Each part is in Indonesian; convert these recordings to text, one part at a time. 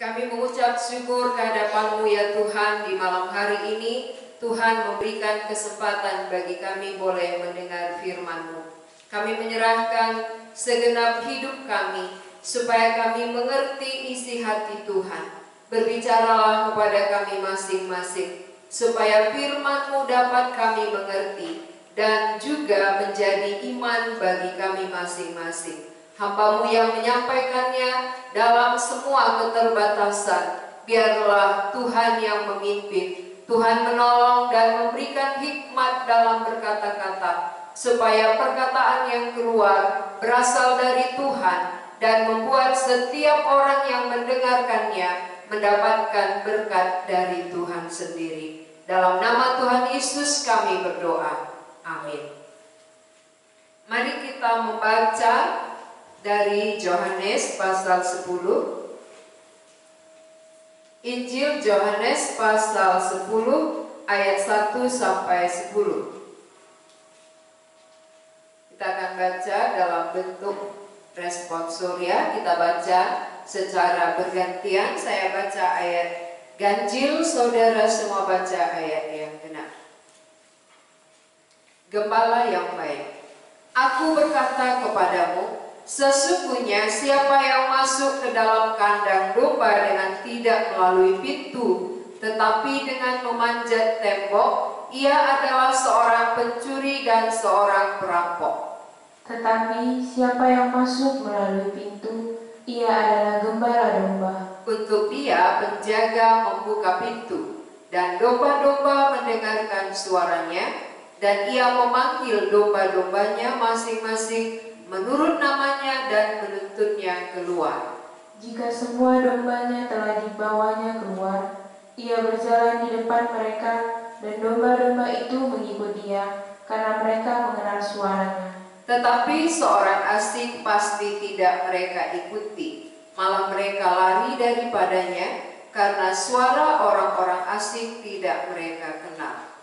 Kami mengucap syukur kehadapan-Mu ya Tuhan, di malam hari ini Tuhan memberikan kesempatan bagi kami boleh mendengar firman-Mu. Kami menyerahkan segenap hidup kami supaya kami mengerti isi hati Tuhan. Berbicaralah kepada kami masing-masing supaya firman-Mu dapat kami mengerti dan juga menjadi iman bagi kami masing-masing. Hamba-Mu yang menyampaikannya dalam semua keterbatasan, biarlah Tuhan yang memimpin. Tuhan menolong dan memberikan hikmat dalam berkata-kata, supaya perkataan yang keluar berasal dari Tuhan dan membuat setiap orang yang mendengarkannya mendapatkan berkat dari Tuhan sendiri. Dalam nama Tuhan Yesus kami berdoa. Amin. Mari kita membaca dari Yohanes pasal 10. Injil Yohanes pasal 10 ayat 1 sampai 10. Kita akan baca dalam bentuk responsoria. Kita baca secara bergantian. Saya baca ayat ganjil, saudara semua baca ayat yang benar. Gembala yang baik, aku berkata kepadamu, sesungguhnya siapa yang masuk ke dalam kandang domba dengan tidak melalui pintu, tetapi dengan memanjat tembok, ia adalah seorang pencuri dan seorang perampok. Tetapi siapa yang masuk melalui pintu, ia adalah gembala domba. Untuk dia penjaga membuka pintu, dan domba-domba mendengarkan suaranya, dan ia memanggil domba-dombanya masing-masing menurut namanya dan menuntunnya keluar. Jika semua dombanya telah dibawanya keluar, ia berjalan di depan mereka, dan domba-domba itu mengikut dia, karena mereka mengenal suaranya. Tetapi seorang asing pasti tidak mereka ikuti, malah mereka lari daripadanya, karena suara orang-orang asing tidak mereka kenal.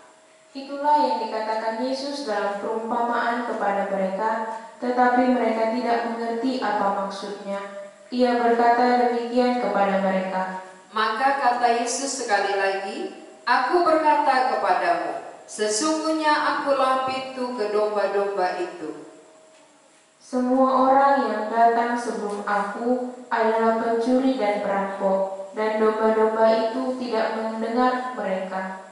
Itulah yang dikatakan Yesus dalam perumpamaan kepada mereka, tetapi mereka tidak mengerti apa maksudnya. Ia berkata demikian kepada mereka. Maka kata Yesus sekali lagi, aku berkata kepadamu, sesungguhnya akulah pintu ke domba-domba itu. Semua orang yang datang sebelum aku adalah pencuri dan perampok, dan domba-domba itu tidak mendengar mereka.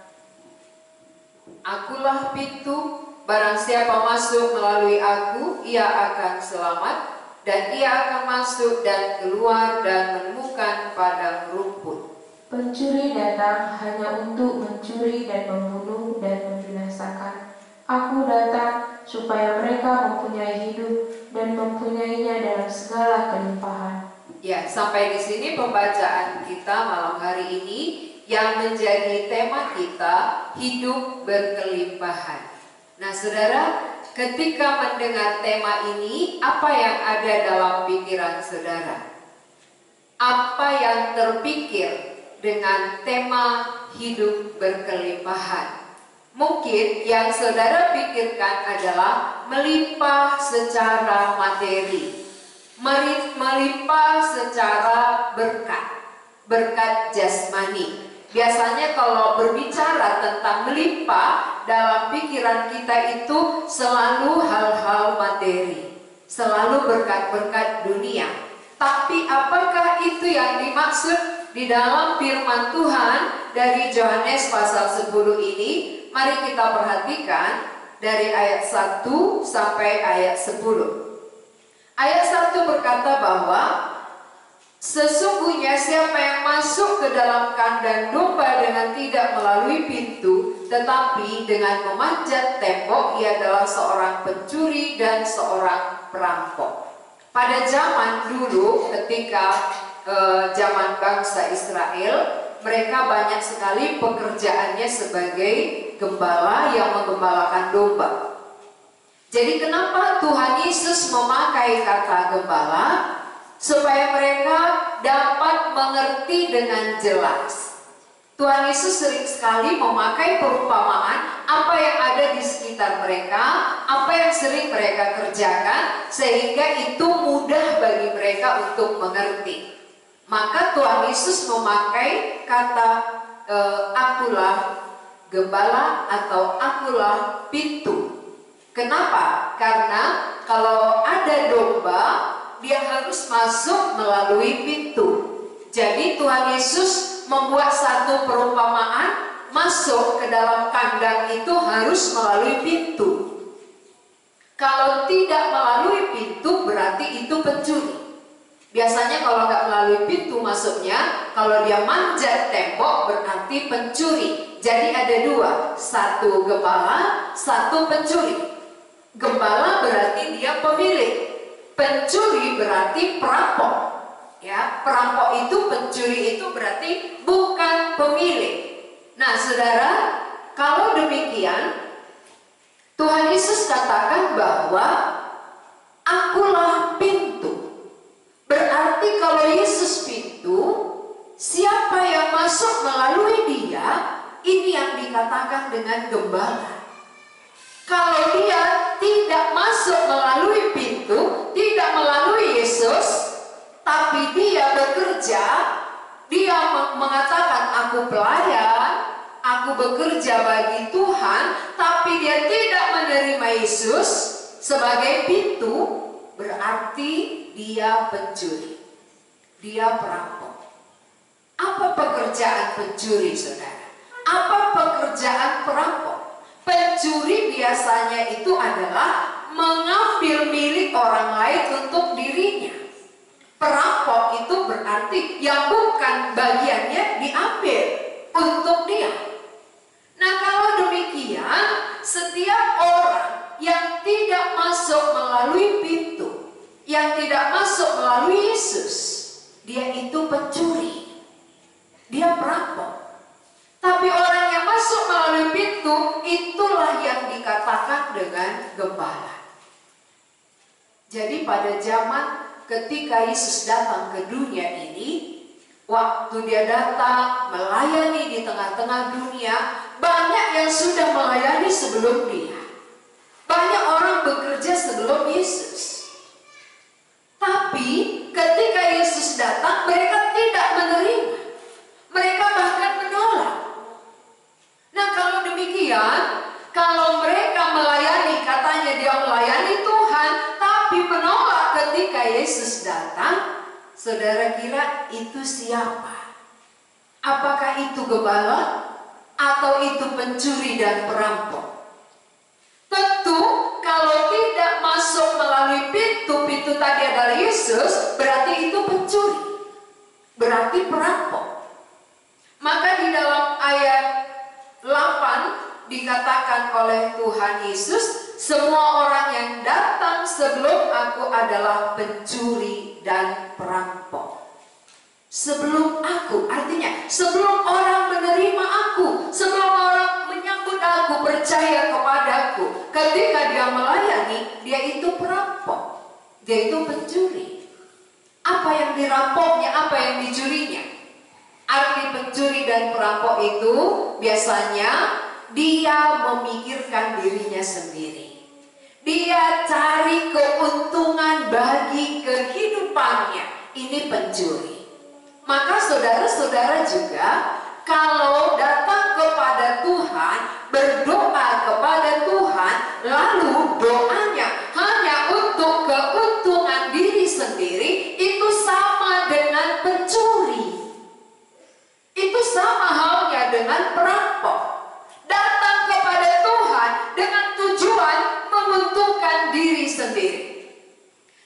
Akulah pintu, barang siapa masuk melalui aku, ia akan selamat, dan ia akan masuk dan keluar dan menemukan padang rumput. Pencuri datang hanya untuk mencuri dan membunuh dan membinasakan. Aku datang supaya mereka mempunyai hidup dan mempunyainya dalam segala kelimpahan. Ya, sampai di sini pembacaan kita malam hari ini. Yang menjadi tema kita, hidup berkelimpahan. Nah saudara, ketika mendengar tema ini, apa yang ada dalam pikiran saudara? Apa yang terpikir dengan tema hidup berkelimpahan? Mungkin yang saudara pikirkan adalah melimpah secara materi, melimpah secara berkat jasmani. Biasanya kalau berbicara tentang melimpah, dalam pikiran kita itu selalu hal-hal materi, selalu berkat-berkat dunia. Tapi apakah itu yang dimaksud di dalam firman Tuhan dari Yohanes pasal 10 ini? Mari kita perhatikan dari ayat 1 sampai ayat 10. Ayat 1 berkata bahwa sesungguhnya siapa yang masuk ke dalam kandang domba dengan tidak melalui pintu, tetapi dengan memanjat tembok, ia adalah seorang pencuri dan seorang perampok. Pada zaman dulu, ketika zaman bangsa Israel, mereka banyak sekali pekerjaannya sebagai gembala yang menggembalakan domba. Jadi kenapa Tuhan Yesus memakai kata gembala? Supaya mereka dapat mengerti dengan jelas. Tuhan Yesus sering sekali memakai perumpamaan apa yang ada di sekitar mereka, apa yang sering mereka kerjakan, sehingga itu mudah bagi mereka untuk mengerti. Maka Tuhan Yesus memakai kata akulah gembala atau akulah pintu. Kenapa? Karena kalau ada domba, dia harus masuk melalui pintu. Jadi Tuhan Yesus membuat satu perumpamaan, masuk ke dalam kandang itu harus melalui pintu. Kalau tidak melalui pintu berarti itu pencuri. Biasanya kalau nggak melalui pintu masuknya, kalau dia manjat tembok berarti pencuri. Jadi ada dua, satu gembala, satu pencuri. Gembala berarti dia pemilik, pencuri berarti perampok. Ya, perampok itu, pencuri itu berarti bukan pemilik. Nah, saudara, kalau demikian Tuhan Yesus katakan bahwa akulah pintu. Berarti kalau Yesus pintu, siapa yang masuk melalui dia, ini yang dikatakan dengan gembala. Kalau dia tidak masuk melalui pintu, tidak melalui Yesus, tapi dia bekerja, dia mengatakan aku pelayan, aku bekerja bagi Tuhan, tapi dia tidak menerima Yesus sebagai pintu, berarti dia pencuri, dia perampok. Apa pekerjaan pencuri, saudara? Apa pekerjaan perampok? Pencuri biasanya itu adalah mengambil milik orang lain untuk dirinya. Perampok itu berarti yang bukan bagiannya diambil untuk dia. Nah, kalau demikian, setiap orang yang tidak masuk melalui pintu, yang tidak masuk melalui Yesus, dia itu pencuri, dia perampok. Tapi orang yang masuk melalui pintu, itulah yang dikatakan dengan gembala. Jadi pada zaman ketika Yesus datang ke dunia ini, waktu dia datang melayani di tengah-tengah dunia, banyak yang sudah melayani sebelum dia. Banyak orang bekerja sebelum Yesus. Tapi ketika Yesus datang, mereka tidak menerima. Mereka bahkan menolak. Nah, kalau demikian, kalau mereka melayani, katanya dia melayani Tuhan, tapi menolak ketika Yesus datang, saudara kira itu siapa? Apakah itu gembala atau itu pencuri dan perampok? Tentu kalau tidak masuk melalui pintu tadi adalah Yesus, berarti itu pencuri, berarti perampok. Maka di dalam ayat 8 dikatakan oleh Tuhan Yesus, semua orang yang datang sebelum aku adalah pencuri dan perampok. Sebelum aku, artinya sebelum orang menerima aku, sebelum orang menyambut aku, percaya kepadaku, ketika dia melayani, dia itu perampok, dia itu pencuri. Apa yang dirampoknya, apa yang dicurinya? Arti pencuri dan perampok itu biasanya dia memikirkan dirinya sendiri. Dia cari keuntungan bagi kehidupannya. Ini pencuri. Maka saudara-saudara juga kalau datang kepada Tuhan, berdoa kepada Tuhan, lalu doanya hanya untuk keuntungan diri sendiri, itu sama dengan pencuri. Itu sama halnya dengan perampok. Datang kepada Tuhan dengan tujuan menguntungkan diri sendiri.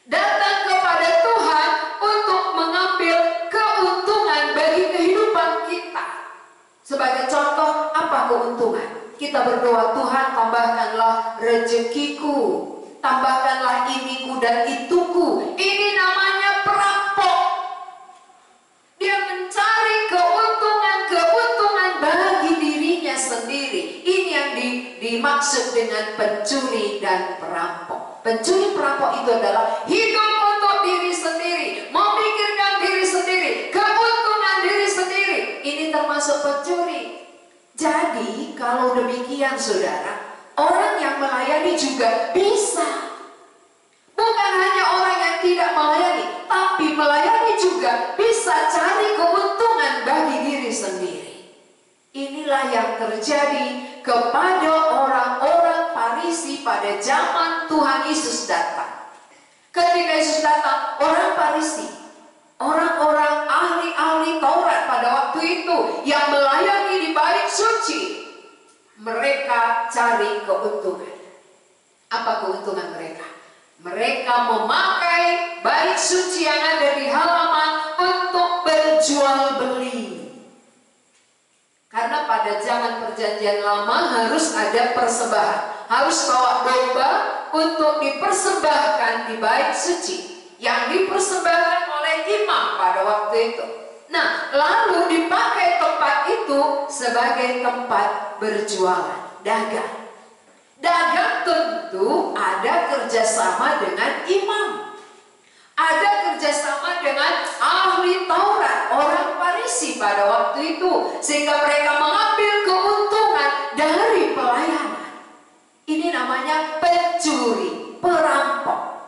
Datang kepada Tuhan untuk mengambil keuntungan bagi kehidupan kita. Sebagai contoh, apa keuntungan? Kita berdoa, Tuhan tambahkanlah rezekiku, tambahkanlah iniku dan ituku. Ini namanya perampok. Dia mencari keuntungan bagi dirinya sendiri. Ini yang dimaksud dengan pencuri dan perampok. Pencuri perampok itu adalah hidup untuk diri sendiri, memikirkan diri sendiri, keuntungan diri sendiri. Ini termasuk pencuri. Jadi kalau demikian saudara, orang yang melayani juga bisa. Bukan hanya orang yang tidak melayani, tetapi melayani juga bisa cari keuntungan bagi diri sendiri. Inilah yang terjadi kepada orang-orang Farisi pada zaman Tuhan Yesus datang. Ketika Yesus datang, orang Farisi, orang-orang ahli-ahli Taurat pada waktu itu yang melayani di bait suci, mereka cari keuntungan. Apa keuntungan mereka? Mereka memakai bait suci yang ada di halaman untuk berjual beli. Karena pada zaman perjanjian lama harus ada persembahan, harus bawa domba untuk dipersembahkan di bait suci yang dipersembahkan oleh imam pada waktu itu. Nah, lalu dipakai tempat itu sebagai tempat berjualan, dagang. Dagang tentu ada kerjasama dengan imam, ada kerjasama dengan ahli Taurat, orang Farisi pada waktu itu, sehingga mereka mengambil keuntungan dari pelayanan. Ini namanya pencuri, perampok.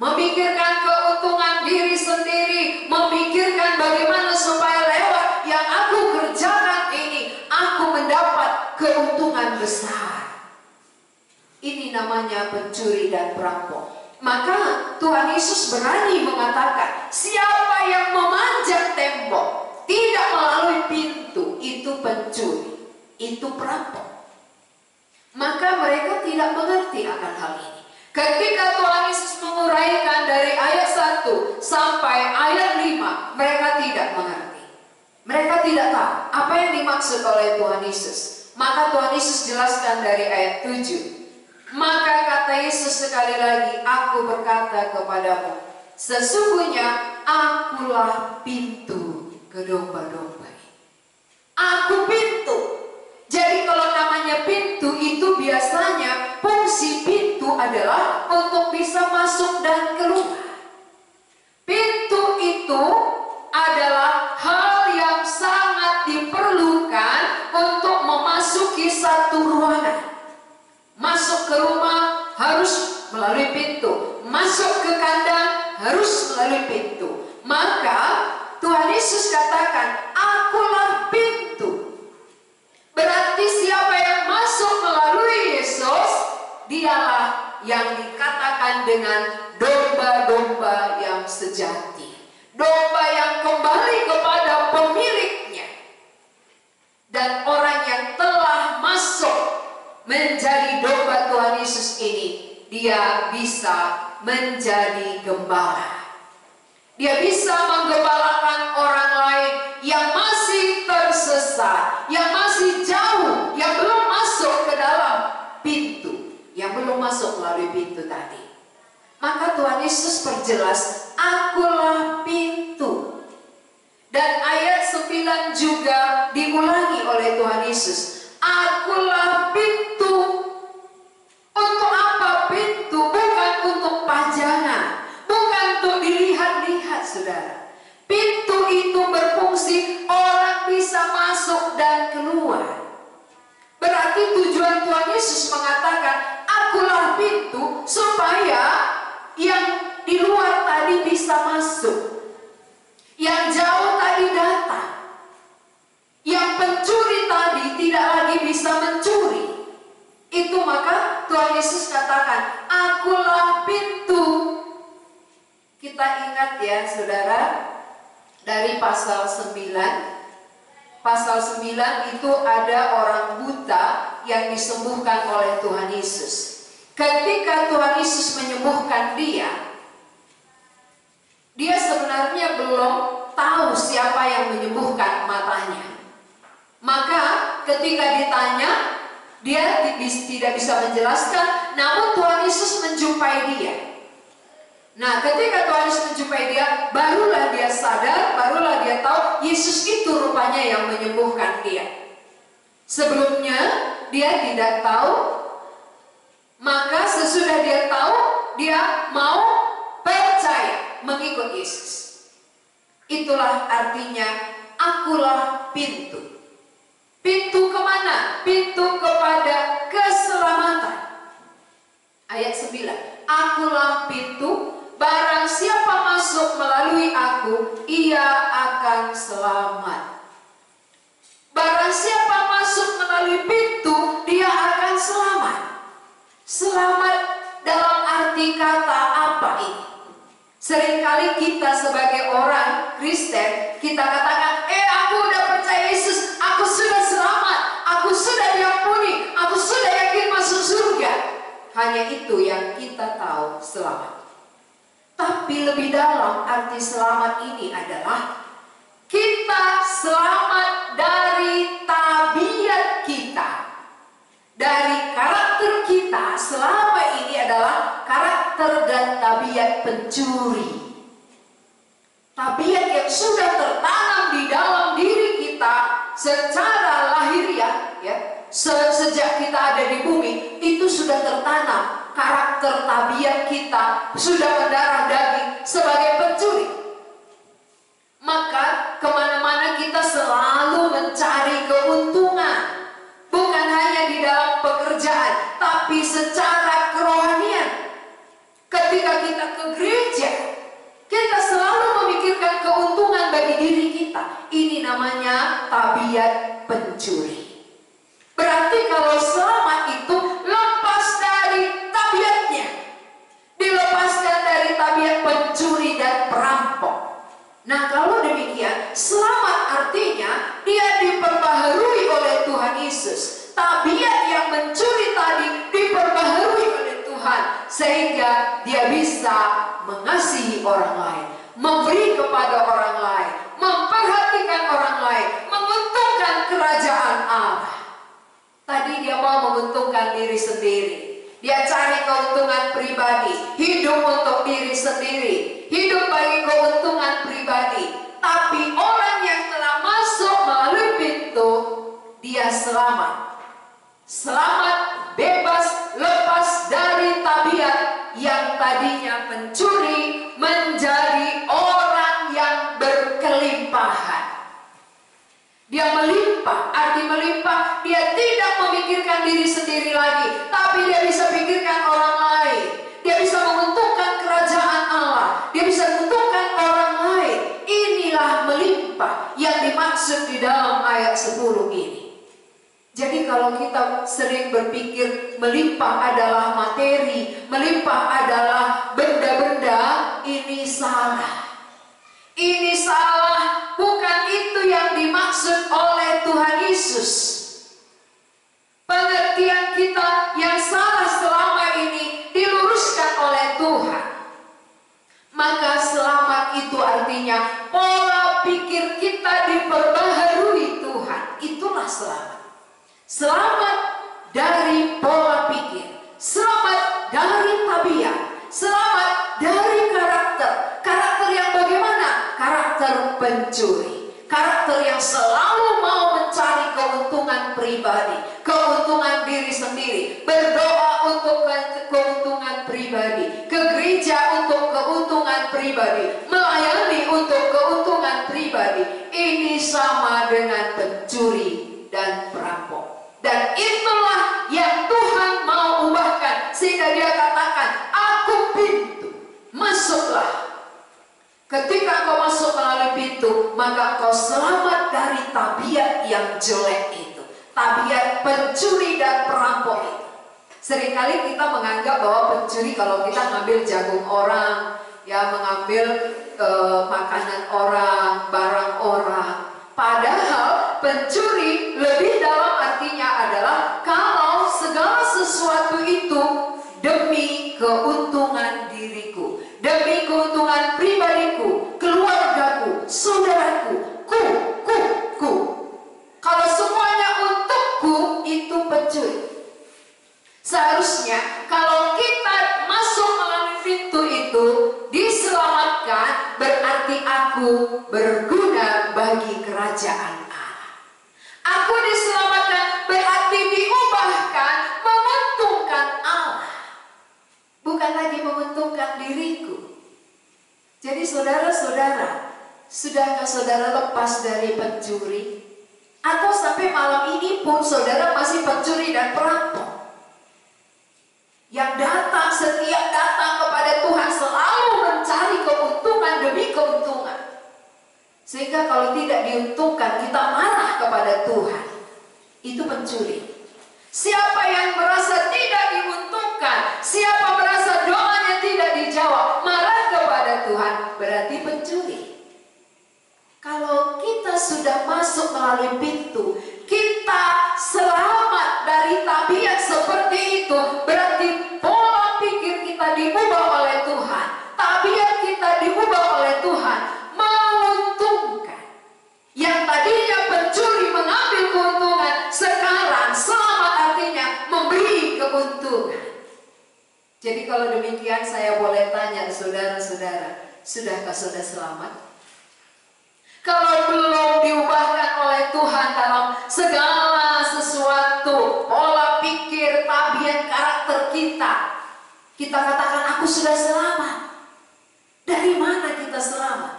Memikirkan keuntungan diri sendiri, memikirkan bagaimana supaya lewat yang aku kerjakan ini, aku mendapat keuntungan besar. Ini namanya pencuri dan perampok. Maka Tuhan Yesus berani mengatakan, siapa yang memanjat tembok tidak melalui pintu, itu pencuri, itu perampok. Maka mereka tidak mengerti akan hal ini. Ketika Tuhan Yesus menguraikan dari ayat 1 sampai ayat 5, mereka tidak mengerti. Mereka tidak tahu apa yang dimaksud oleh Tuhan Yesus. Maka Tuhan Yesus jelaskan dari ayat 7. Maka kata Yesus sekali lagi, aku berkata kepadamu, sesungguhnya akulah pintu ke domba-domba. Aku pintu. Jadi kalau namanya pintu itu biasanya fungsi pintu adalah untuk bisa masuk dan keluar. Pintu itu adalah hal yang sangat diperlukan untuk memasuki satu ruangan. Masuk ke rumah harus melalui pintu, masuk ke kandang harus melalui pintu. Maka Tuhan Yesus katakan, akulah pintu. Berarti siapa yang masuk melalui Yesus, dialah yang dikatakan dengan domba-domba yang sejati, domba yang kembali kepada pemiliknya. Dan orang yang telah masuk menjadi domba Tuhan Yesus ini, dia bisa menjadi gembala. Dia bisa menggembalakan orang lain yang masih tersesat, yang masih jauh, yang belum masuk ke dalam pintu, yang belum masuk melalui pintu tadi. Maka Tuhan Yesus perjelas, akulah pintu. Dan ayat 9 juga diulangi oleh Tuhan Yesus. Akulah pintu. Untuk apa pintu? Bukan untuk pajangan, bukan untuk dilihat-lihat, saudara. Pintu itu berfungsi orang bisa masuk dan keluar. Berarti tujuan Tuhan Yesus mengatakan, akulah pintu, supaya yang di luar tadi bisa masuk, yang jauh tadi datang, yang pencuri tadi tidak lagi bisa mencuri. Itu maka Tuhan Yesus katakan, akulah pintu. Kita ingat ya saudara, dari pasal 9. Pasal 9 itu ada orang buta yang disembuhkan oleh Tuhan Yesus. Ketika Tuhan Yesus menyembuhkan dia sebenarnya belum tahu siapa yang menyembuhkan matanya. Maka ketika ditanya, dia tidak bisa menjelaskan, namun Tuhan Yesus menjumpai dia. Nah, ketika Tuhan Yesus menjumpai dia, barulah dia sadar, barulah dia tahu Yesus itu rupanya yang menyembuhkan dia. Sebelumnya dia tidak tahu, maka sesudah dia tahu, dia mau percaya mengikut Yesus. Itulah artinya, akulah pintu. Pintu kemana? Pintu kepada keselamatan. Ayat 9. Akulah pintu, barang siapa masuk melalui aku, ia akan selamat. Barang siapa masuk melalui pintu, dia akan selamat. Selamat dalam arti kata apa ini? Seringkali kita sebagai orang Kristen, kita katakan, aku udah percaya Yesus, aku sudah selamat, aku sudah diampuni, aku sudah yakin masuk surga. Hanya itu yang kita tahu selamat. Tapi lebih dalam arti selamat ini adalah kita selamat dari tabiat kita, dari karakter kita. Selama ini adalah karakter dan tabiat pencuri. Tabiat yang sudah tertanam di dalam diri kita secara lahiriah, ya, sejak kita ada di bumi, itu sudah tertanam. Karakter tabiat kita sudah mendarah daging sebagai pencuri. Maka kemana-mana kita selalu mencari keuntungan. Bukan hanya di dalam pekerjaan, tapi secara kerohanian. Ketika kita ke gereja, kita selalu memikirkan keuntungan bagi diri kita. Ini namanya tabiat pencuri. Berarti kalau selamat itu lepas dari tabiatnya, dilepaskan dari tabiat pencuri dan perampok. Nah, kalau demikian, selamat artinya dia diperbaharui oleh Tuhan Yesus. Tabiat yang mencuri tadi diperbaharui oleh Tuhan, sehingga dia bisa mengasihi orang lain, memberi kepada orang lain, memperhatikan orang lain, menguntungkan kerajaan Allah. Tadi dia mau menguntungkan diri sendiri. Dia cari keuntungan pribadi, hidup untuk diri sendiri, hidup bagi keuntungan pribadi. Tapi orang yang telah masuk melalui pintu, dia selamat. Selamat, bebas, lepas dari tabiat yang tadinya pencuri menjadi orang yang berkelimpahan. Dia melimpah, arti melimpah, dia tidak memikirkan diri sendiri lagi, tapi dia bisa pikirkan orang lain. Dia bisa menguntungkan kerajaan Allah, dia bisa menguntungkan orang lain. Inilah melimpah yang dimaksud di dalam ayat 10 ini. Jadi kalau kita sering berpikir melimpah adalah materi, melimpah adalah benda-benda, ini salah. Ini salah, bukan itu yang dimaksud oleh Tuhan Yesus. Pengertian kita yang salah selama ini diluruskan oleh Tuhan. Maka selamat itu artinya pola pikir kita diperbaharui Tuhan. Itulah selamat. Selamat dari pola pikir, selamat dari tabiat, selamat dari karakter. Karakter yang bagaimana? Karakter pencuri, karakter yang selalu mau mencari keuntungan pribadi, keuntungan diri sendiri, berdoa untuk keuntungan pribadi, ke gereja untuk keuntungan pribadi, melayani untuk keuntungan pribadi. Ini sama dengan pencuri dan perampok. Dan itulah yang Tuhan mau ubahkan, sehingga dia katakan, aku pintu, masuklah. Ketika kau masuk melalui pintu, maka kau selamat dari tabiat yang jelek itu, tabiat pencuri dan perampok itu. Seringkali kita menganggap bahwa pencuri kalau kita ngambil jagung orang, ya mengambil makanan orang, barang orang. Padahal pencuri lebih dalam artinya adalah kalau segala sesuatu itu demi keuntungan diriku, demi keuntungan pribadiku, keluargaku, saudaraku, ku. Kalau semuanya untukku, itu pencuri. Seharusnya kalau kita masuk melalui pintu itu diselamatkan, berarti aku berguna bagi kerajaan Allah. Aku diselamatkan berarti diubahkan menguntungkan Allah, bukan lagi menguntungkan diriku. Jadi saudara-saudara, sudahkah saudara lepas dari pencuri? Atau sampai malam ini pun saudara masih pencuri dan perampok? Yang datang, setiap datang kepada Tuhan selalu Sehingga kalau tidak diuntungkan, kita marah kepada Tuhan. Itu pencuri. Siapa yang merasa tidak diuntungkan, siapa merasa doanya tidak dijawab, marah kepada Tuhan, berarti pencuri. Kalau kita sudah masuk melalui pintu, kita selamat dari tabiat seperti itu, berarti pola pikir kita diubah oleh Tuhan, tabiat kita diubah oleh Tuhan, menguntungkan. Yang tadinya pencuri mengambil keuntungan, sekarang selamat artinya memberi keuntungan. Jadi kalau demikian saya boleh tanya saudara-saudara, sudahkah saudara selamat? Kalau belum diubahkan oleh Tuhan dalam segala sesuatu, pola pikir, tabiat, karakter kita, kita katakan aku sudah selamat. Dari mana kita selamat?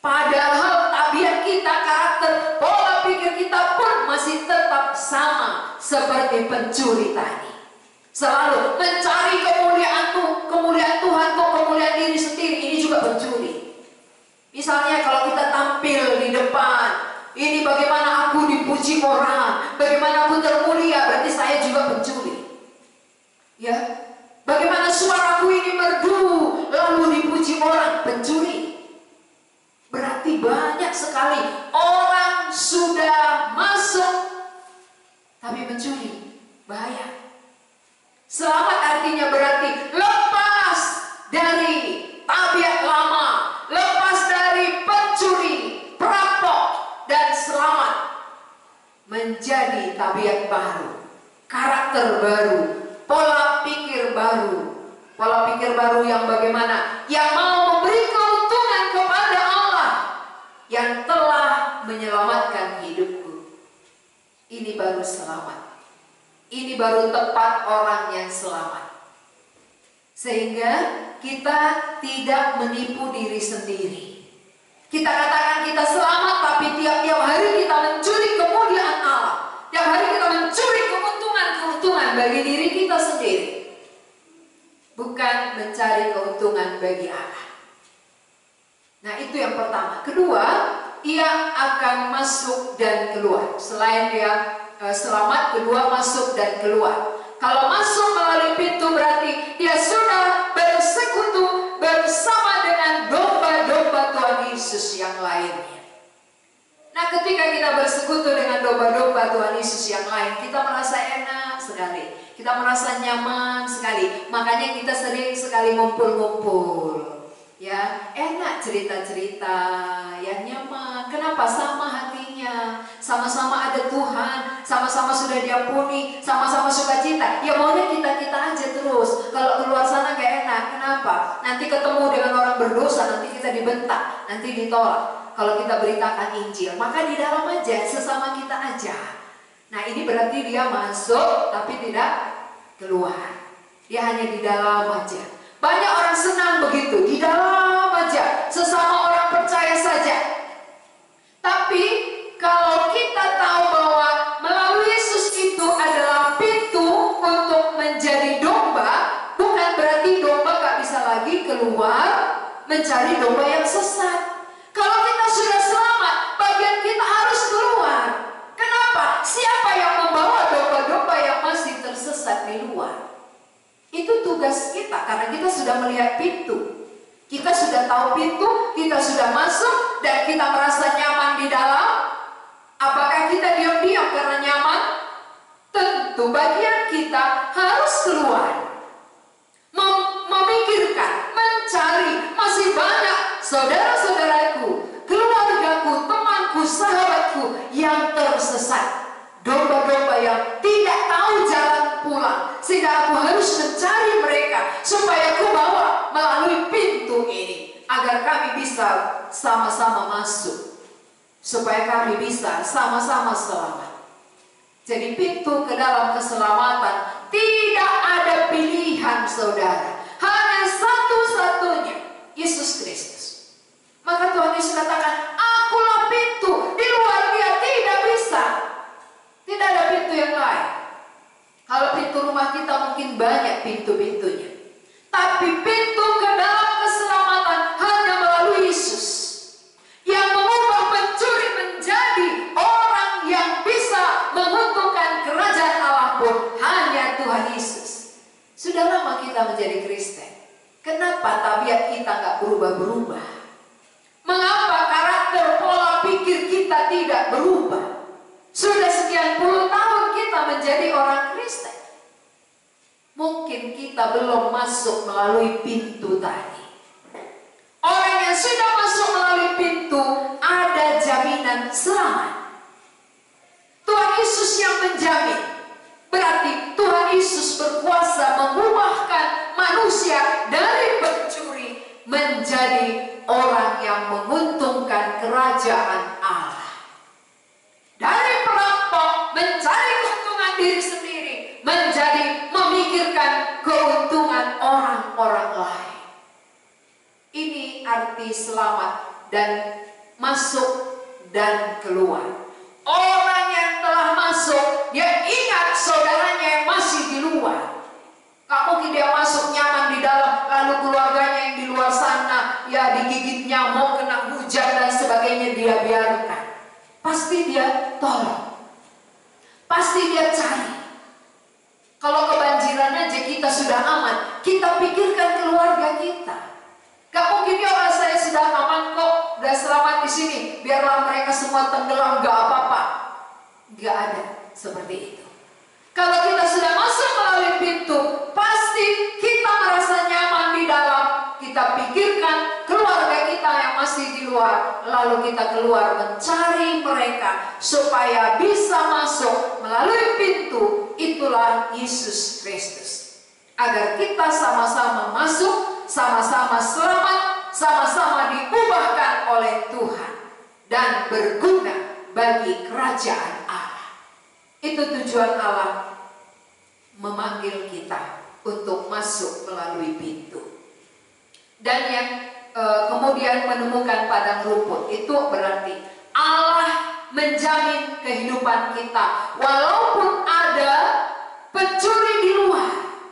Padahal tabiat kita, karakter, pola pikir kita pun masih tetap sama seperti pencuri tadi. Selalu mencari kemuliaan Tuhan untuk kemuliaan diri sendiri, ini juga pencuri. Misalnya kalau kita tampil di depan, ini bagaimana aku dipuji orang, bagaimana aku termulia, berarti saya juga pencuri. Ya, bagaimana suaraku ini merdu, lalu dipuji orang, pencuri. Berarti banyak sekali orang sudah masuk, tapi mencuri, bahaya. Selamat artinya berarti lepas dari tabiat lama, lepas dari pencuri, perampok, dan selamat menjadi tabiat baru, karakter baru, pola pikir baru. Pola pikir baru yang bagaimana? Yang mau memberi keuntungan kepada Allah yang telah menyelamatkan hidupku. Ini baru selamat. Ini baru tepat orang yang selamat. Sehingga kita tidak menipu diri sendiri. Kita katakan kita selamat, tapi tiap-tiap hari kita mencuri kemuliaan Allah. Tiap hari kita mencuri keuntungan bagi diri kita sendiri. Bukan mencari keuntungan bagi Allah. Nah, itu yang pertama. Kedua, ia akan masuk dan keluar. Selain dia selamat, kedua masuk dan keluar. Kalau masuk melalui pintu berarti dia sudah bersekutu bersama dengan domba-domba Tuhan Yesus yang lainnya. Nah, ketika kita bersekutu dengan domba-domba Tuhan Yesus yang lain, kita merasa enak sekali, kita merasa nyaman sekali. Makanya kita sering sekali ngumpul-ngumpul. Ya, enak cerita-cerita, ya nyaman. Kenapa? Sama hatinya, sama-sama ada Tuhan, sama-sama sudah diampuni, sama-sama sukacita. Ya maunya kita aja terus. Kalau keluar sana gak enak, kenapa? Nanti ketemu dengan orang berdosa, nanti kita dibentak, nanti ditolak. Kalau kita beritakan Injil, maka di dalam aja, sesama kita aja. Nah, ini berarti dia masuk tapi tidak keluar. Dia hanya di dalam aja. Banyak orang senang begitu, di dalam aja, sesama orang percaya saja. Tapi kalau kita tahu bahwa melalui Yesus itu adalah pintu untuk menjadi domba, bukan berarti domba gak bisa lagi keluar mencari domba yang sesat. Kalau kita sudah selamat, bagian kita harus keluar. Kenapa? Siapa yang membawa domba-domba yang masih tersesat di luar? Itu tugas kita, karena kita sudah melihat pintu. Kita sudah tahu pintu, kita sudah masuk, dan kita merasa nyaman di dalam. Apakah kita diam-diam karena nyaman? Tentu bagian kita harus keluar. Memikirkan, mencari, masih banyak saudara-saudaraku, keluargaku, temanku, sahabatku yang tersesat. Domba-domba yang tidak tahu jalan pulang, sehingga aku harus mencari mereka supaya aku bawa melalui pintu ini, agar kami bisa sama-sama masuk, supaya kami bisa sama-sama selamat. Jadi pintu ke dalam keselamatan tidak ada pilihan, saudara, hanya satu-satunya, Yesus Kristus. Maka Tuhan Yesus katakan, akulah pintu, di luar dia tidak bisa. Tidak ada pintu yang lain. Kalau pintu rumah kita mungkin banyak pintu-pintunya, tapi pintu ke dalam keselamatan hanya melalui Yesus yang mengubah kita menjadi Kristen? Kenapa tabiat kita nggak berubah-berubah? Mengapa karakter pola pikir kita tidak berubah? Sudah sekian puluh tahun kita menjadi orang Kristen. Mungkin kita belum masuk melalui pintu tadi. Orang yang sudah masuk melalui pintu ada jaminan selamat. Tuhan Yesus yang menjamin. Berarti Tuhan Yesus berkuasa mengubahkan manusia dari pencuri menjadi orang yang menguntungkan kerajaan Allah. Dari perampok mencari keuntungan diri sendiri menjadi memikirkan keuntungan orang-orang lain. Ini arti selamat dan masuk dan keluar. Orang yang telah masuk, dia ingat saudaranya yang masih di luar. Gak mungkin dia masuk nyaman di dalam, lalu keluarganya yang di luar sana, ya digigit nyamuk, kena hujan dan sebagainya, dia biarkan. Pasti dia tolong. Pasti dia cari. Kalau kebanjiran aja kita sudah aman, kita pikirkan keluarga kita. Gak mungkin ya orang saya sudah aman kok, udah selamat di sini, biarlah mereka semua tenggelam, gak apa-apa. Gak ada seperti itu. Kalau kita sudah masuk melalui pintu, pasti kita merasa nyaman di dalam. Kita pikirkan keluarga kita yang masih di luar, lalu kita keluar mencari mereka supaya bisa masuk melalui pintu. Itulah Yesus Kristus. Agar kita sama-sama masuk, sama-sama selamat, sama-sama diubahkan oleh Tuhan dan berguna bagi kerajaan Allah. Itu tujuan Allah memanggil kita untuk masuk melalui pintu. Dan yang kemudian menemukan padang rumput, itu berarti Allah menjamin kehidupan kita. Walaupun ada pencuri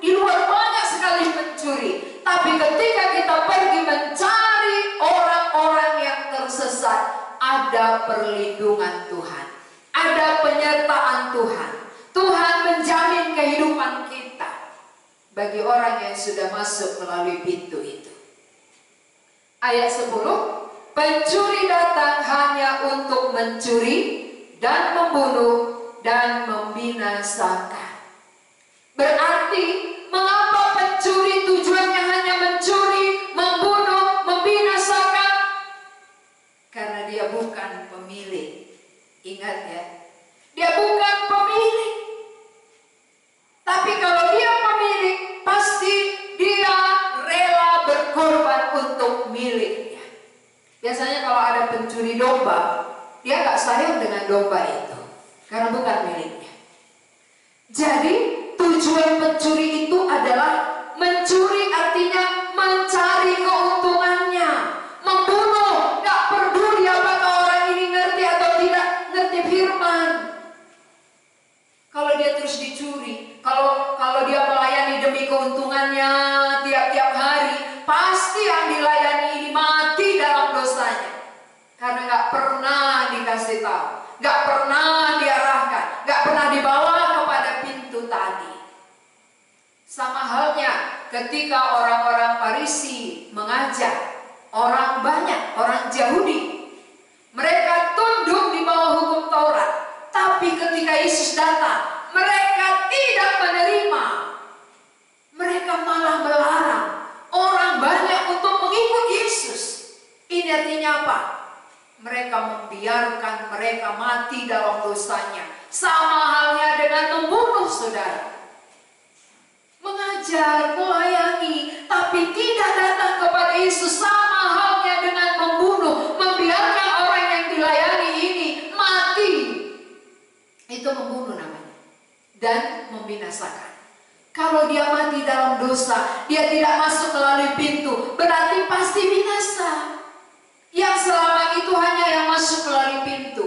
di luar banyak sekali pencuri, tapi ketika kita pergi mencari orang-orang yang tersesat, ada perlindungan Tuhan, ada penyertaan Tuhan. Tuhan menjamin kehidupan kita bagi orang yang sudah masuk melalui pintu itu. Ayat 10, pencuri datang hanya untuk mencuri dan membunuh dan membinasakan. Berarti mengapa pencuri tujuannya hanya mencuri, membunuh, membinasakan? Karena dia bukan pemilik. Ingat ya, dia bukan pemilik. Tapi kalau dia pemilik, pasti dia rela berkorban untuk miliknya. Biasanya kalau ada pencuri domba, dia gak sayang dengan domba itu, karena bukan miliknya. Jadi tujuan pencuri itu adalah mencuri, artinya mencari keuntungannya. Membunuh, gak peduli apakah orang ini ngerti atau tidak ngerti firman. Kalau dia terus dicuri, kalau dia melayani demi keuntungannya tiap-tiap hari, pasti yang dilayani ini mati dalam dosanya. Karena gak pernah dikasih tahu, gak pernah diarahkan, gak pernah dibawa kepada pintu tadi. Sama halnya ketika orang-orang Farisi mengajak orang banyak, orang Yahudi, mereka tunduk di bawah hukum Taurat. Tapi ketika Yesus datang, mereka tidak menerima. Mereka malah melarang orang banyak untuk mengikut Yesus. Ini artinya apa? Mereka membiarkan mereka mati dalam dosanya. Sama halnya dengan membunuh saudara. Mengajar, melayani, tapi tidak datang kepada Yesus. Sama halnya dengan membunuh, membiarkan orang yang dilayani ini mati. Itu membunuh namanya. Dan membinasakan. Kalau dia mati dalam dosa, dia tidak masuk melalui pintu, berarti pasti binasa. Yang selamat itu hanya yang masuk melalui pintu.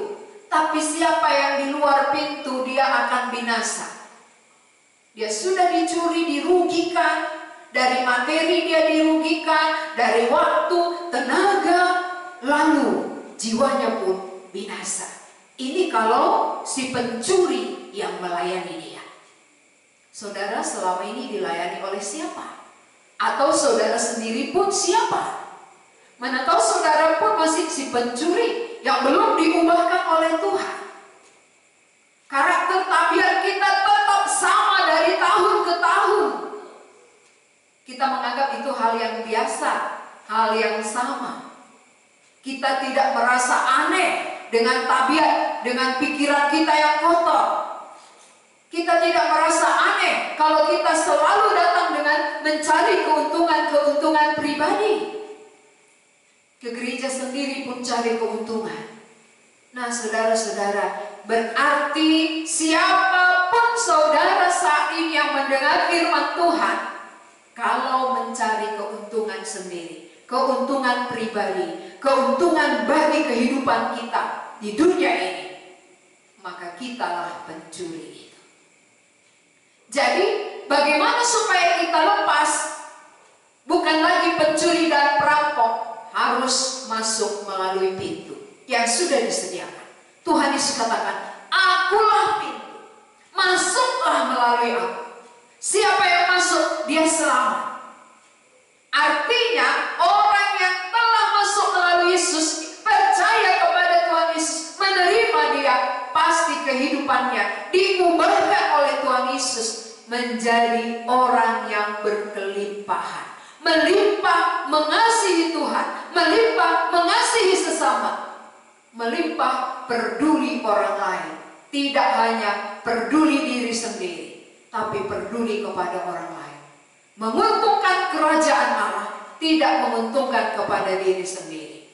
Tapi siapa yang di luar pintu, dia akan binasa. Dia sudah dicuri, dirugikan. Dari materi dia dirugikan, dari waktu, tenaga, lalu jiwanya pun binasa. Ini kalau si pencuri yang melayani dia. Saudara selama ini dilayani oleh siapa? Atau saudara sendiri pun siapa? Manakala saudara pun masih si pencuri yang belum diubahkan oleh Tuhan. Karakter tabiat kita tetap sama dari tahun ke tahun. Kita menganggap itu hal yang biasa, hal yang sama. Kita tidak merasa aneh dengan tabiat, dengan pikiran kita yang kotor. Kita tidak merasa aneh kalau kita selalu datang dengan mencari keuntungan-keuntungan pribadi. Ke gereja sendiri pun cari keuntungan. Nah, saudara-saudara, berarti siapapun saudara saat ini yang mendengar firman Tuhan, kalau mencari keuntungan sendiri, keuntungan pribadi, keuntungan bagi kehidupan kita di dunia ini, maka kitalah pencuri itu. Jadi, bagaimana supaya kita lepas? Bukan lagi pencuri dan perampok, harus masuk melalui pintu yang sudah disediakan. Tuhan Yesus katakan, akulah pintu, masuklah melalui aku. Siapa yang masuk, dia selamat. Artinya, orang yang telah masuk melalui Yesus, percaya kepada Tuhan Yesus, menerima dia, pasti kehidupannya diubahkan oleh Tuhan Yesus menjadi orang yang berkelimpahan. Melimpah mengasihi Tuhan, melimpah mengasihi sesama, melimpah peduli orang lain. Tidak hanya peduli diri sendiri, tapi peduli kepada orang lain. Menguntungkan kerajaan Allah, tidak menguntungkan kepada diri sendiri.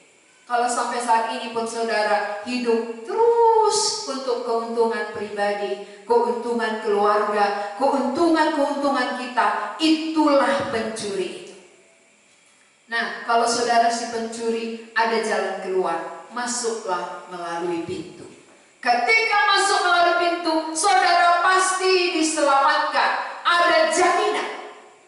Kalau sampai saat ini pun saudara hidup terus untuk keuntungan pribadi, keuntungan keluarga, keuntungan kita, itulah pencuri. Nah, kalau saudara si pencuri, ada jalan keluar, masuklah melalui pintu. Ketika masuk melalui pintu, saudara pasti diselamatkan. Ada jaminan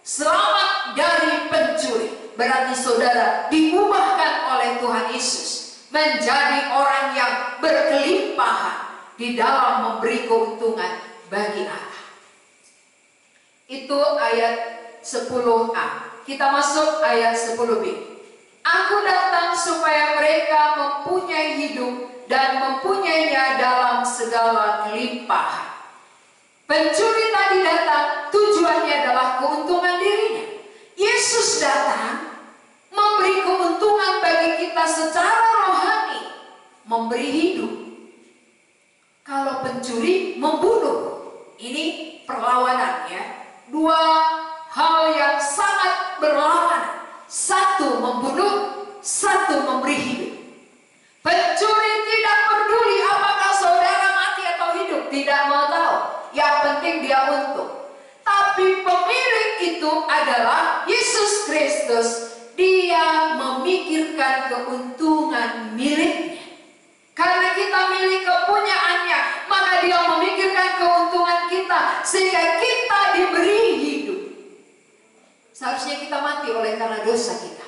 selamat dari pencuri. Berarti saudara diubahkan oleh Tuhan Yesus menjadi orang yang berkelimpahan di dalam memberi keuntungan bagi Allah. Itu ayat 10a. Kita masuk ayat 10b. Aku datang supaya mereka mempunyai hidup dan mempunyainya dalam segala kelimpahan. Pencuri tadi datang, tujuannya adalah keuntungan dirinya. Yesus datang memberi keuntungan bagi kita secara rohani, memberi hidup. Kalau pencuri membunuh, ini perlawanan ya. Dua hal yang sangat berlawanan. Satu membunuh, satu memberi hidup. Pencuri tidak peduli apakah saudara mati atau hidup, tidak mau tahu. Yang penting dia untung. Tapi pemilik itu adalah Yesus Kristus. Dia memikirkan keuntungan miliknya. Karena kita milik kepunyaannya, maka dia memikirkan keuntungan kita sehingga kita diberi hidup. Seharusnya kita mati oleh karena dosa kita.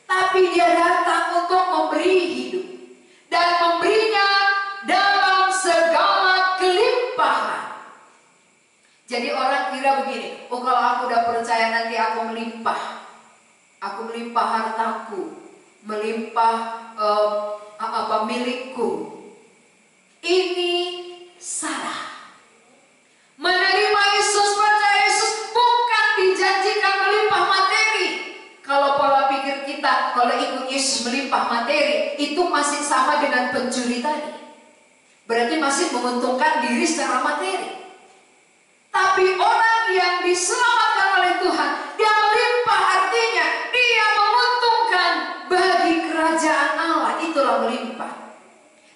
Tapi dia datang untuk memberi hidup. Dan memberinya dalam segala kelimpahan. Jadi orang kira begini, oh kalau aku udah percaya nanti aku melimpah. Aku melimpah hartaku. Melimpah milikku. Ini salah. Menerima Yesus, percaya Yesus bukan dijanjikan melimpah materi. Kalau pola pikir kita, kalau ikut Yesus melimpah materi, itu masih sama dengan pencuri tadi. Berarti masih menguntungkan diri secara materi. Tapi orang yang diselamatkan oleh Tuhan, dia melimpah, artinya dia menguntungkan bagi kerajaan Allah. Itulah melimpah.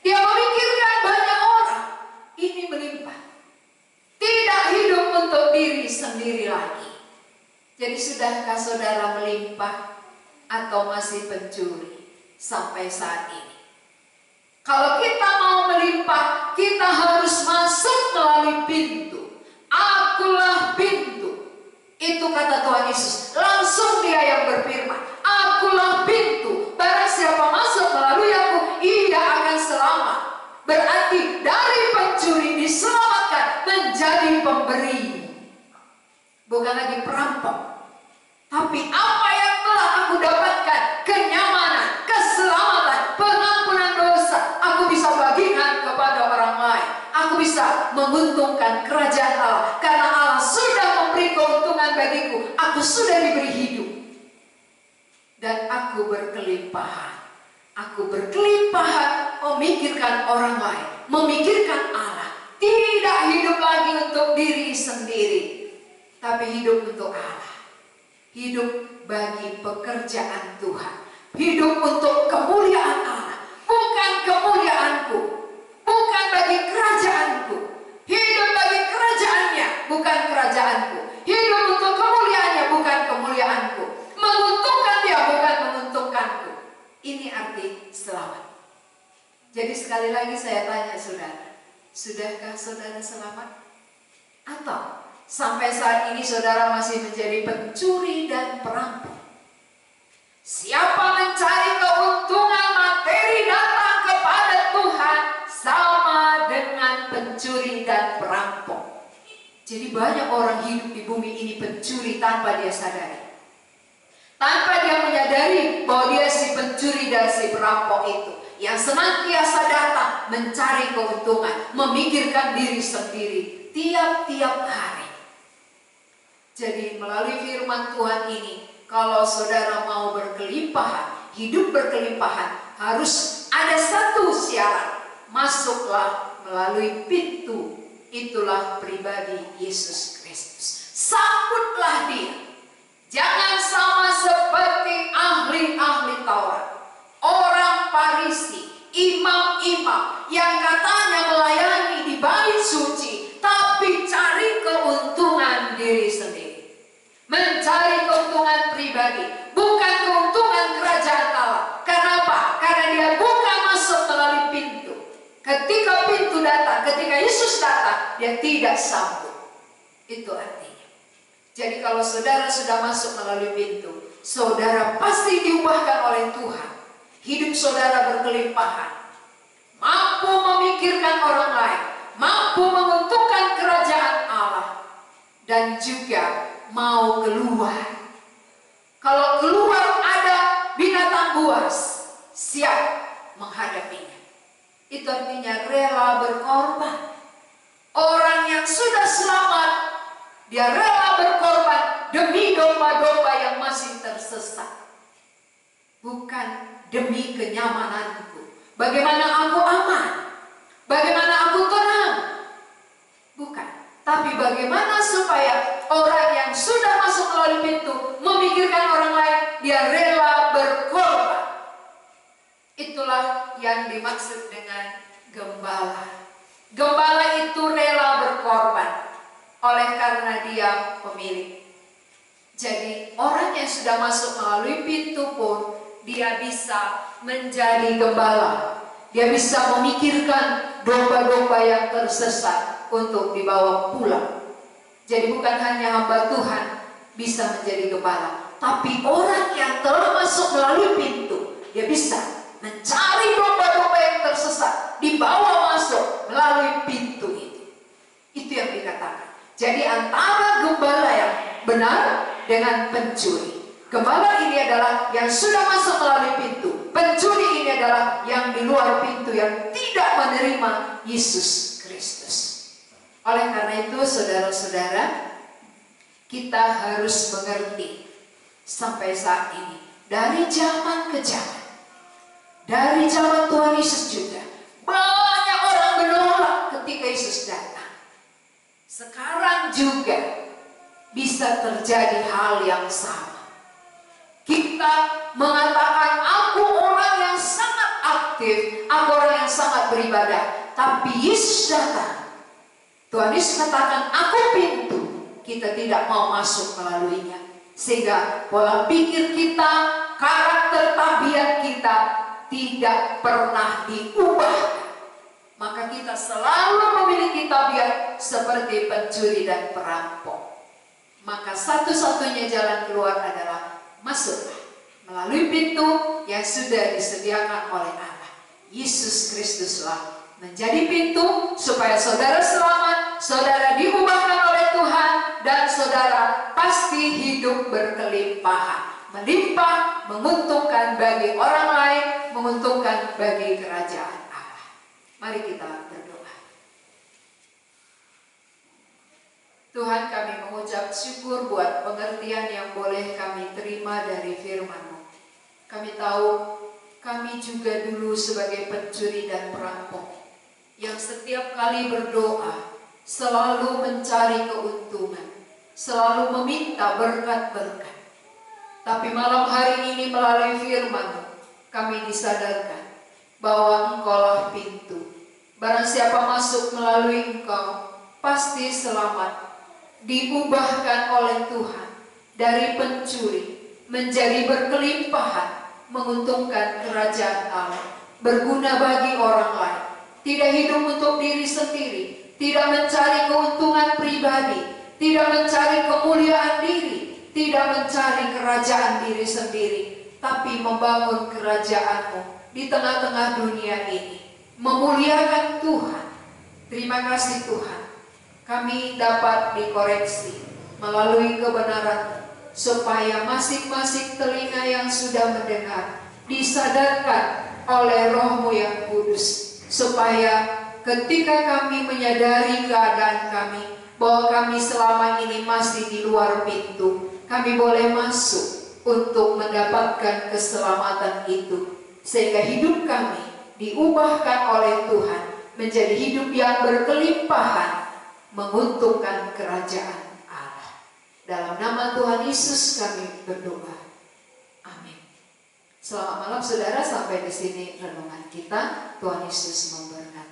Dia memikirkan banyak orang. Ini melimpah. Tidak hidup untuk diri sendiri lagi. Jadi sudahkah saudara melimpah atau masih pencuri sampai saat ini? Kalau kita mau melimpah, kita harus masuk melalui pintu. Akulah pintu. Itu kata Tuhan Yesus. Langsung dia yang berfirman, akulah pintu. Barang siapa masuk melalui aku, ia akan selamat. Berarti dari pencuri diselamatkan menjadi pemberi. Bukan lagi perampok. Tapi apa yang telah aku dapatkan, kenyamanan, keselamatan, pengampunan dosa, aku bisa bagikan kepada orang lain. Aku bisa menguntungkan kerajaan Allah. Karena Allah sudah memberi keuntungan bagiku. Aku sudah diberi hidup. Dan aku berkelimpahan. Aku berkelimpahan memikirkan orang lain, memikirkan Allah. Tidak hidup lagi untuk diri sendiri, tapi hidup untuk Allah. Hidup bagi pekerjaan Tuhan. Hidup untuk kemuliaan Allah. Bukan kemuliaanku, bukan bagi kerajaanku. Hidup bagi kerajaannya, bukan kerajaanku. Hidup untuk kemuliaannya, bukan kemuliaanku. Menguntungkan dia, bukan menguntungkanku. Ini arti selamat. Jadi sekali lagi saya tanya saudara, sudahkah saudara selamat? Atau sampai saat ini saudara masih menjadi pencuri dan perampok? Siapa mencari keuntungan materi datang kepada Tuhan sama dengan pencuri dan perampok. Jadi banyak orang hidup di bumi ini pencuri tanpa dia sadari. Tanpa dia menyadari bahwa dia si pencuri dan si perampok itu, yang senantiasa datang mencari keuntungan, memikirkan diri sendiri tiap-tiap hari. Jadi melalui firman Tuhan ini, kalau saudara mau berkelimpahan, hidup berkelimpahan, harus ada satu syarat. Masuklah melalui pintu, itulah pribadi Yesus Kristus. Sambutlah dia. Jangan sama seperti ahli-ahli Taurat, orang Farisi, imam-imam yang katanya melayani di bait suci, tapi cari keuntungan diri sendiri. Mencari keuntungan pribadi, bukan keuntungan kerajaan Allah. Kenapa? Karena dia bukan masuk melalui pintu. Ketika pintu datang, ketika Yesus datang, dia tidak sambut. Itu artinya. Jadi kalau saudara sudah masuk melalui pintu, saudara pasti diubahkan oleh Tuhan. Hidup saudara berkelimpahan, mampu memikirkan orang lain, mampu menguntungkan kerajaan Allah, dan juga mau keluar. Kalau keluar ada binatang buas, siap menghadapinya. Itu artinya rela berkorban. Orang yang sudah selamat, dia rela berkorban demi domba-domba yang masih tersesat. Bukan demi kenyamananku. Bagaimana aku aman? Bagaimana aku tenang? Bukan. Tapi bagaimana supaya orang yang sudah masuk melalui pintu, memikirkan orang lain, dia rela berkorban. Itulah yang dimaksud dengan gembala. Gembala itu rela berkorban oleh karena dia pemilik. Jadi orang yang sudah masuk melalui pintu pun dia bisa menjadi gembala. Dia bisa memikirkan domba-domba yang tersesat untuk dibawa pulang. Jadi bukan hanya hamba Tuhan bisa menjadi gembala, tapi orang yang telah masuk melalui pintu, dia bisa mencari domba-domba yang tersesat, dibawa masuk melalui pintu itu. Itu yang dikatakan. Jadi antara gembala yang benar dengan pencuri. Gembala ini adalah yang sudah masuk melalui pintu. Pencuri ini adalah yang di luar pintu, yang tidak menerima Yesus Kristus. Oleh karena itu saudara-saudara, kita harus mengerti sampai saat ini, dari zaman ke zaman, dari zaman Tuhan Yesus juga, banyak orang menolak ketika Yesus datang. Sekarang juga bisa terjadi hal yang sama. Kita mengatakan aku orang yang sangat aktif, aku orang yang sangat beribadah, tapi Yesus datang. Tuhan Yesus katakan aku pintu, kita tidak mau masuk melaluinya. Sehingga pola pikir kita, karakter tabiat kita tidak pernah diubah. Maka kita selalu memiliki tabiat seperti pencuri dan perampok. Maka satu-satunya jalan keluar adalah masuklah melalui pintu yang sudah disediakan oleh Allah. Yesus Kristuslah menjadi pintu supaya saudara selamat, saudara diubahkan oleh Tuhan. Tuhan dan saudara pasti hidup berkelimpahan, melimpah, menguntungkan bagi orang lain, menguntungkan bagi kerajaan Allah. Mari kita berdoa. Tuhan, kami mengucap syukur buat pengertian yang boleh kami terima dari firman-Mu. Kami tahu kami juga dulu sebagai pencuri dan perampok yang setiap kali berdoa selalu mencari keuntungan, selalu meminta berkat-berkat. Tapi malam hari ini melalui firman-Mu kami disadarkan bahwa Engkaulah pintu. Barang siapa masuk melalui Engkau pasti selamat, diubahkan oleh Tuhan dari pencuri menjadi berkelimpahan, menguntungkan kerajaan Allah, berguna bagi orang lain, tidak hidup untuk diri sendiri, tidak mencari keuntungan pribadi, tidak mencari kemuliaan diri, tidak mencari kerajaan diri sendiri, tapi membangun kerajaan-Mu di tengah-tengah dunia ini, memuliakan Tuhan. Terima kasih Tuhan, kami dapat dikoreksi melalui kebenaran, supaya masing-masing telinga yang sudah mendengar disadarkan oleh Roh-Mu yang kudus, supaya ketika kami menyadari keadaan kami, bahwa kami selama ini masih di luar pintu, kami boleh masuk untuk mendapatkan keselamatan itu, sehingga hidup kami diubahkan oleh Tuhan menjadi hidup yang berkelimpahan, menguntungkan kerajaan Allah. Dalam nama Tuhan Yesus kami berdoa. Amin. Selamat malam saudara, sampai di sini renungan kita. Tuhan Yesus memberkati.